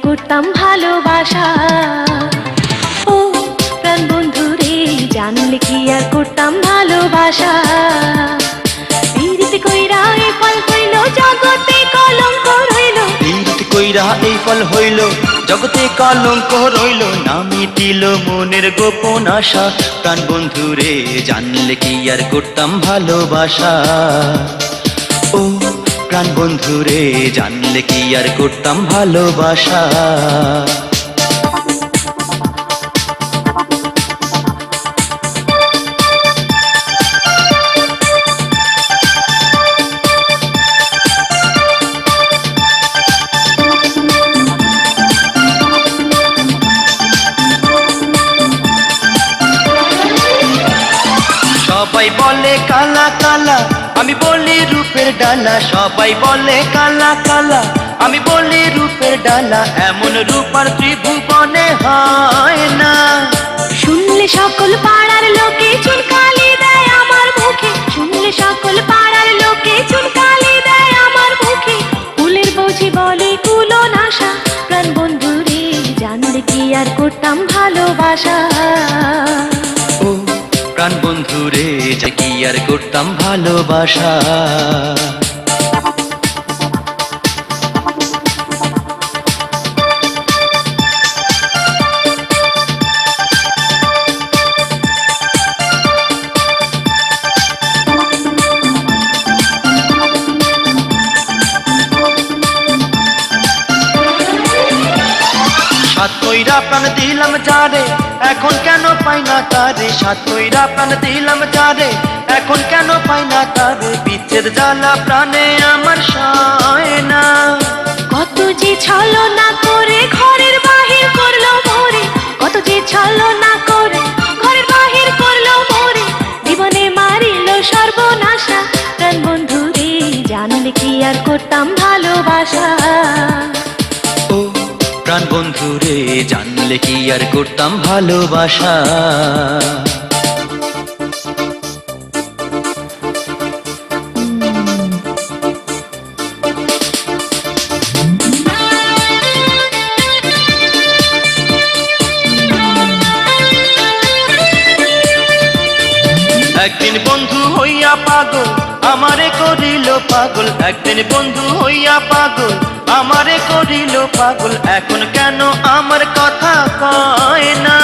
করতাম ভালোবাসা। ও প্রাণ বন্ধু রে, জানলে কি আর করতাম ভালোবাসা। পীড়িত কইরা এই ফল হইল, জগতে কলঙ্ক রইল। পীড়িত কইরা এই ফল হইল, জগতে কলঙ্ক রইল। না মিটিল মনের গোপন আশা, প্রাণ বন্ধু রে, জানলে কি আর করতাম ভালোবাসা। ও প্রাণ বন্ধু রে, জানলে কি আর করতাম ভালোবাসা। সবাই বলে কালা কালা, আমি বলি রূপের ডালা। সবাই বলে কালা কালা, আমি বলি রূপের ডালা। এমন রূপ আর ত্রিভুবনে হয় না। শুনলে সকল পাড়ার লোকে চুনকালি দেয় আমার মুখে। শুনলে সকল পাড়ার লোকে চুনকালি দেয় আমার মুখে। ফুলের বৌঝি বলে কুলনাশা, প্রাণ বন্ধু রে, জানলে কি আর করতাম ভালোবাসা। ও প্রাণ বন্ধু রে, যে কি আর করতাম ভালোবাসা। সাত কইরা প্রাণ দিলাম যারে, এখন কেন পাই না তারে। সাত কইরা প্রাণ দিলাম যারে, এখন কেন পাই না তারে। বিচ্ছেদ জ্বালা প্রাণে আমার সয় না। কত যে ছলনা করে ঘরের বাহির করলো মোরে। কত যে ছলনা করে ঘরের বাহির করলো মোরে। জীবনে মারিল সর্বনাশা, প্রাণ বন্ধু রে, জানলে কি আর করতাম ভালোবাসা। ও প্রাণ বন্ধু রে, জানলে কি আর করতাম ভালোবাসা। একদিন বন্ধু হইয়া পাগল, আমারে করিল পাগল। একদিন বন্ধু হইয়া পাগল, আমারে করিল পাগল। এখন কেন আমার কথা কয় না।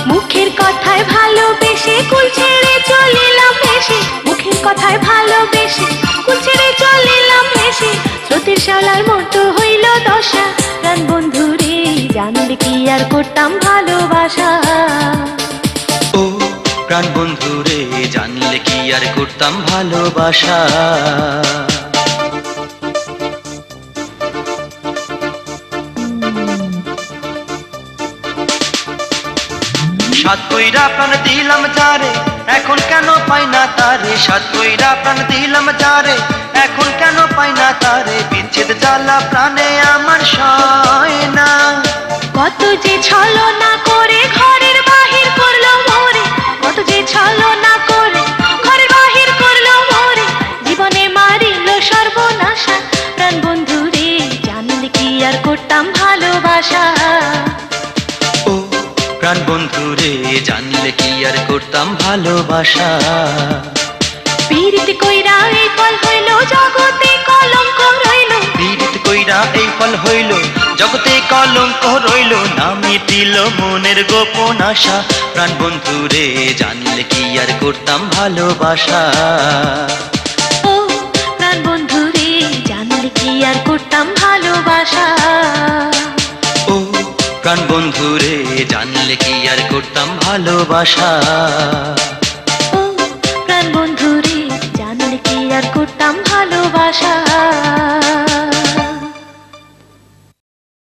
মুখের কথায় ভালোবেসে কুল ছেড়ে চলিলাম ভেসে। মুখের কথায় ভালোবেসে কুল ছেড়ে চলিলাম ভেসে। স্রোতের শ্যাওলার মতো হইল দশা, প্রাণ বন্ধু রে, জানলে কি আর করতাম ভালোবাসা। ও প্রাণ বন্ধু রে, জানলে কি আর করতাম ভালোবাসা। সাত কইরা প্রাণ দিলাম যারে, এখন কেন পাই না তারে। সাত কইরা প্রাণ দিলাম যারে, এখন কেন পাই না তারে। বিচ্ছেদ জ্বালা প্রাণে আমার সয় না। কত যে ছলনা করে ঘরের বাহির করলো মোরে। কত যে ছলনা করে ঘরের বাহির করলো মোরে। জীবনে মারিল সর্বনাশা, প্রাণ বন্ধু রে, জানলে কি আর করতাম ভালোবাসা। ও প্রাণ বন্ধু রে, জানলে কি আর করতাম ভালোবাসা। পীড়িত কইরা এই ফল হইল, জগতে কলঙ্ক রইল। পীড়িত কইরা এই ফল হইল, জগতে কলঙ্ক রইল। না মিটিল মনের গোপন আশা, প্রাণ বন্ধু রে, জানলে কি আর করতাম ভালোবাসা। ও প্রাণ বন্ধু রে, জানলে কি আর করতাম ভালোবাসা। ও প্রাণ বন্ধু রে, জানলে কি আর করতাম ভালোবাসা। ও প্রাণ বন্ধু রে, জানলে কি আর করতাম ভালোবাসা।